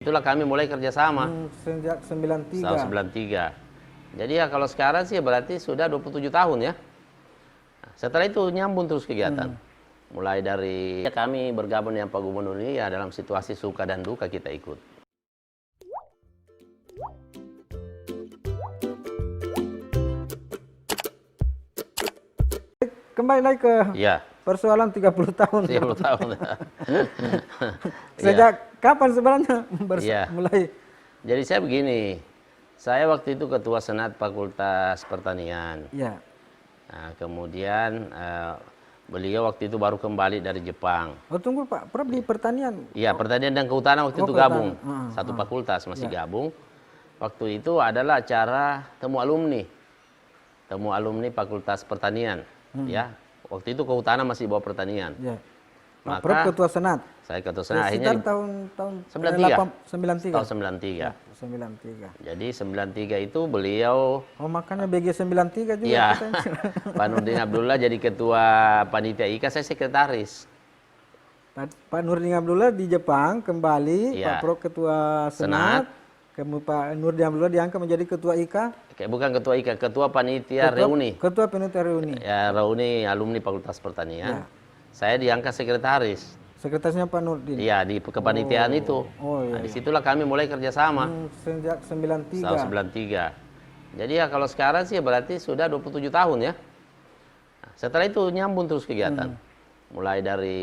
Itulah kami mulai kerjasama Sejak 93. tahun 93. Jadi ya kalau sekarang sih berarti sudah 27 tahun ya. Nah, setelah itu nyambung terus kegiatan. Mulai dari kami bergabung dengan Pak Gubernur ini ya dalam situasi suka dan duka kita ikut. Kembali lagi ke Ya, persoalan 30 tahun. 30 tahun. Sejak kapan sebenarnya Iya. mulai? Jadi saya begini, saya waktu itu Ketua Senat Fakultas Pertanian. Ya. Nah, kemudian beliau waktu itu baru kembali dari Jepang. Oh tunggu Pak, Prof di pertanian. Iya, Pertanian dan Kehutanan waktu itu Kehutanan. gabung. Satu fakultas masih gabung. Waktu itu adalah acara temu alumni. Temu alumni Fakultas Pertanian. Ya, waktu itu Kehutanan masih di bawah Pertanian. Ya. Pak Maka Prof ketua senat. saya Ketua Senat Sekitar akhirnya tahun 93. 93. Tahun 93. 93. Jadi 93 itu beliau Oh makanya BG 93 juga. ya katanya. Pak Nurdin Abdullah jadi ketua panitia IKA, saya sekretaris. Pak Nurdin Abdullah di Jepang kembali, Iya. Pak Prof ketua senat, kemudian Pak Nurdin Abdullah diangkat menjadi ketua IKA. Kayak bukan ketua IKA, ketua panitia reuni. Ketua panitia reuni. Ya, reuni alumni Fakultas Pertanian. Ya. Saya diangkat sekretaris. Sekretarisnya Pak Nurdin. Iya, di kepanitiaan itu. Oh iya. Nah, disitulah kami mulai kerjasama Sejak 93. tahun 93. Jadi ya kalau sekarang sih berarti sudah 27 tahun ya. Nah, setelah itu nyambung terus kegiatan. Mulai dari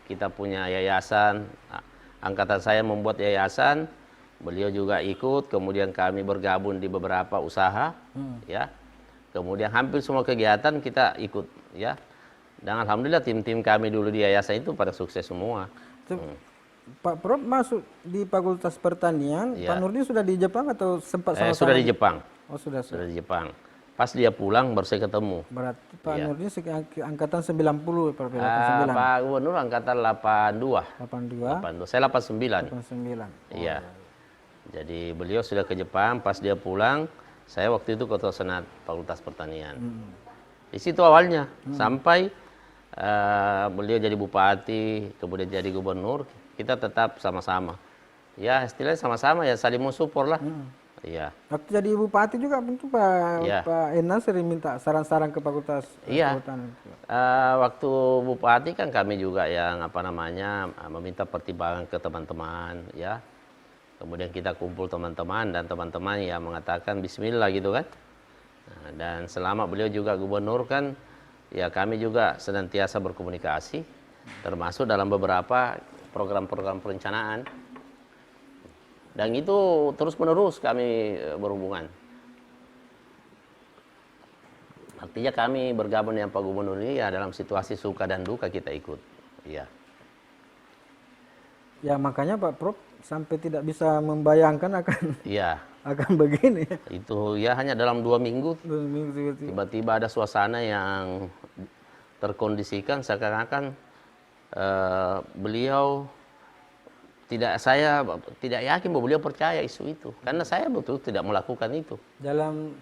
kita punya yayasan, angkatan saya membuat yayasan, beliau juga ikut, kemudian kami bergabung di beberapa usaha, ya. Kemudian hampir semua kegiatan kita ikut, ya. Dan alhamdulillah tim-tim kami dulu di yayasan itu pada sukses semua. Pak Prof masuk di Fakultas Pertanian, Iya. Pak Nurdin sudah di Jepang atau sempat sama-sama? Sudah di Jepang, Oh sudah. sudah di Jepang. Pas dia pulang baru saya ketemu. Berarti Pak Iya. Nurdin angkatan 90, Pak 89. Pak Gubernur angkatan 82. 82, 82. Saya 89. 89. Iya. Jadi beliau sudah ke Jepang, pas dia pulang, saya waktu itu Ketua Senat Fakultas Pertanian. Di situ awalnya, sampai beliau jadi bupati, kemudian jadi gubernur, kita tetap sama-sama. Ya, istilahnya sama-sama ya, saling mensupport lah. Iya. Waktu jadi bupati juga tentu Pak Iya. Pak Enan sering minta saran-saran ke Fakultas Iya. Kehutanan. Waktu bupati kan kami juga yang meminta pertimbangan ke teman-teman, ya. Kemudian kita kumpul teman-teman dan teman-teman yang mengatakan Bismillah gitu kan. Nah, dan selama beliau juga gubernur kan, ya kami juga senantiasa berkomunikasi, termasuk dalam beberapa program-program perencanaan. Dan itu terus-menerus kami berhubungan. Artinya kami bergabung dengan Pak Gubernur ini ya dalam situasi suka dan duka kita ikut. Iya. Ya makanya Pak Prof sampai tidak bisa membayangkan Iya. akan begini. Itu ya hanya dalam 2 minggu Tiba-tiba. tiba-tiba ada suasana yang terkondisikan seakan-akan beliau saya tidak yakin bahwa beliau percaya isu itu karena saya betul tidak melakukan itu. Dalam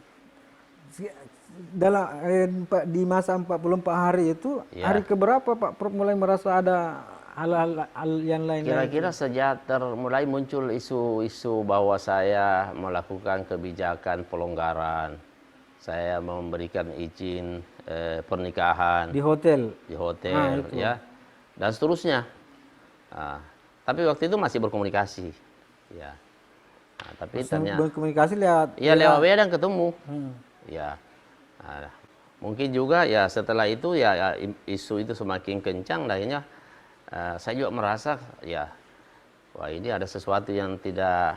di masa 44 hari itu, Ya. hari keberapa Pak Prof mulai merasa ada hal yang lain? Kira-kira sejak mulai muncul isu-isu bahwa saya melakukan kebijakan pelonggaran, saya memberikan izin pernikahan Di hotel. itu. Ya, dan seterusnya. Tapi waktu itu masih berkomunikasi, ya. Tapi ternyata Berkomunikasi lewat. ya lewat WA dan ketemu, Hmm. ya. Mungkin juga ya setelah itu ya isu itu semakin kencang, akhirnya saya juga merasa ya, wah ini ada sesuatu yang tidak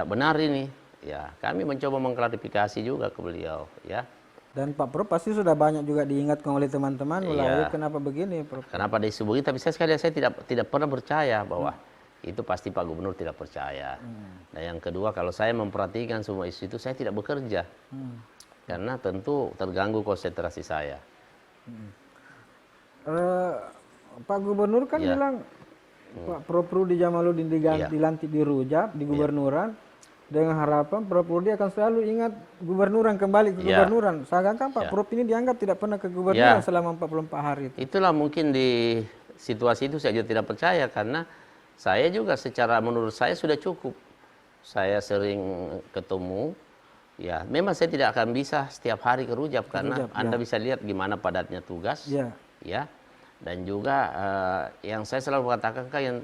benar ini. Ya, kami mencoba mengklarifikasi juga ke beliau, ya. Dan Pak Prof pasti sudah banyak juga diingatkan oleh teman-teman Iya. kenapa begini Prof. Kenapa ada isu begitu? Tapi saya tidak pernah percaya bahwa itu pasti Pak Gubernur tidak percaya. Dan yang kedua, kalau saya memperhatikan semua isu itu, saya tidak bekerja. Karena tentu terganggu konsentrasi saya. Pak Gubernur kan Iya. bilang Pak Prof Rudi Jamaludin dilantik di Rujab, di gubernuran, dengan harapan Prof Rudi akan selalu ingat gubernuran, kembali ke Iya. gubernuran. Seakan-akan Pak Prof ini dianggap tidak pernah ke gubernuran selama 44 hari itu. Itulah mungkin di situasi itu saya juga tidak percaya karena saya juga menurut saya sudah cukup. Saya sering ketemu, ya memang saya tidak akan bisa setiap hari ke Rujab karena Anda bisa lihat gimana padatnya tugas, ya. Dan juga yang saya selalu katakan kan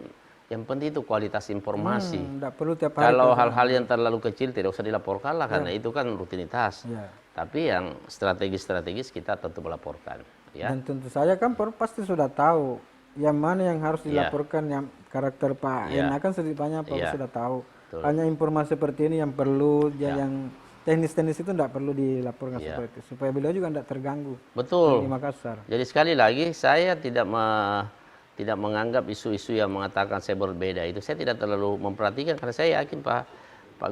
yang penting itu kualitas informasi. Nggak perlu tiap hari. Kalau hal-hal yang terlalu kecil tidak usah dilaporkan lah karena itu kan rutinitas. Tapi yang strategis-strategis kita tentu melaporkan. Ya. Dan tentu saja kan pasti sudah tahu yang mana yang harus dilaporkan, yang karakter Pak Ena kan sedikit banyak sudah tahu. Betul. Hanya informasi seperti ini yang perlu, yang teknis-teknis itu tidak perlu dilaporkan seperti itu, supaya beliau juga tidak terganggu. Betul. Di Makassar. Jadi sekali lagi saya tidak menganggap isu-isu yang mengatakan saya berbeda itu saya tidak terlalu memperhatikan karena saya yakin Pak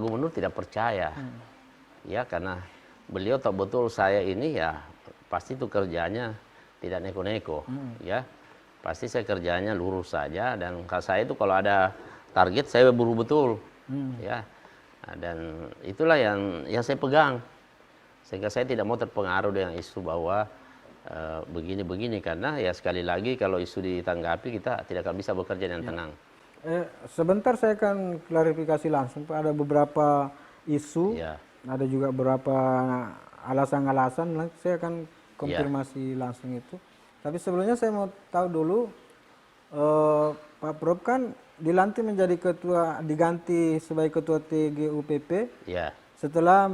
Gubernur tidak percaya. Ya karena beliau tahu betul saya ini ya pasti itu kerjanya tidak neko-neko, ya pasti saya kerjanya lurus saja dan kalau saya itu kalau ada target saya buru betul, ya nah, dan itulah yang saya pegang sehingga saya tidak mau terpengaruh dengan isu bahwa begini-begini karena ya sekali lagi kalau isu ditanggapi kita tidak akan bisa bekerja dengan tenang. Sebentar saya akan klarifikasi langsung Pak, ada beberapa isu, ada juga beberapa alasan-alasan, saya akan konfirmasi langsung itu. Tapi sebelumnya saya mau tahu dulu, Pak Prof kan dilantik menjadi diganti sebagai ketua TGUPP setelah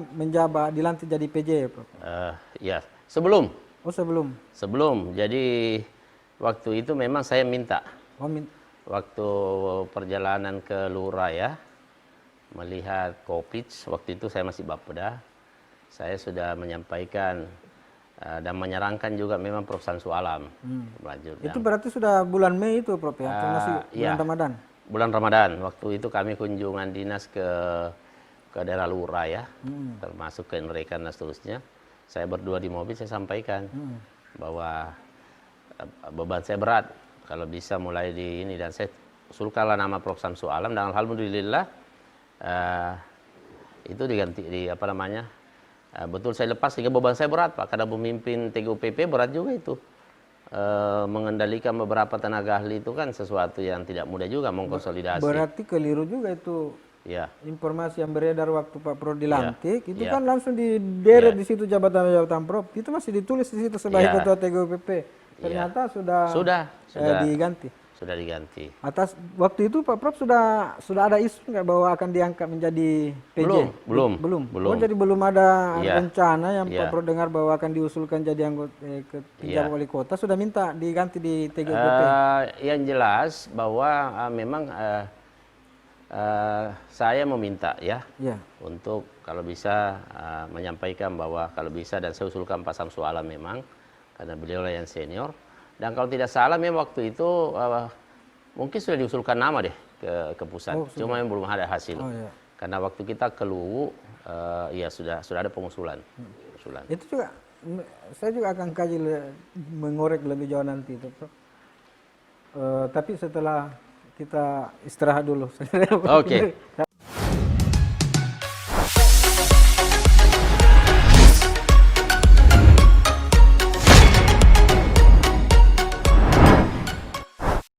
dilantik jadi PJ ya Prof? Ya, sebelum. Oh sebelum? Sebelum, jadi waktu itu memang saya minta. Waktu perjalanan ke Lura ya, melihat Kopits, waktu itu saya masih Bapeda, saya sudah menyampaikan dan menyarankan juga memang Prof Samsu Alam. Itu berarti sudah bulan Mei itu Prof ya? Masih bulan Ramadan? Bulan Ramadan, waktu itu kami kunjungan dinas ke daerah Lura ya, termasuk ke Nrekan dan seterusnya. Saya berdua di mobil, saya sampaikan bahwa beban saya berat, kalau bisa mulai di ini, dan saya usulkanlah nama Prof Samsu Alam, dan alhamdulillah itu diganti betul saya lepas sehingga beban saya berat Pak, karena memimpin TGUPP berat juga itu. Mengendalikan beberapa tenaga ahli itu kan sesuatu yang tidak mudah juga mengkonsolidasi. Berarti keliru juga itu. Informasi yang beredar waktu Pak Prof dilantik itu kan langsung dideret di situ jabatan-jabatan Prof. Itu masih ditulis di situ sebagai ketua TGUPP. Ternyata sudah diganti. Sudah diganti. Atas waktu itu Pak Prof sudah ada isu nggak bahwa akan diangkat menjadi PJ? Belum. Oh jadi belum ada rencana yang Pak Prof dengar bahwa akan diusulkan jadi anggota penjabat wali kota, sudah minta diganti di TGUPP? Yang jelas bahwa memang saya meminta untuk kalau bisa menyampaikan bahwa kalau bisa, dan saya usulkan Pak Samsu Alam memang karena beliau lah yang senior. Dan kalau tidak salah memang waktu itu mungkin sudah diusulkan nama deh ke pusat, cuma yang belum ada hasil. Karena waktu kita ke Luwu sudah ada pengusulan. Itu juga saya juga akan kaji mengorek lebih jauh nanti itu, Prof. Tapi setelah kita istirahat dulu. Oke.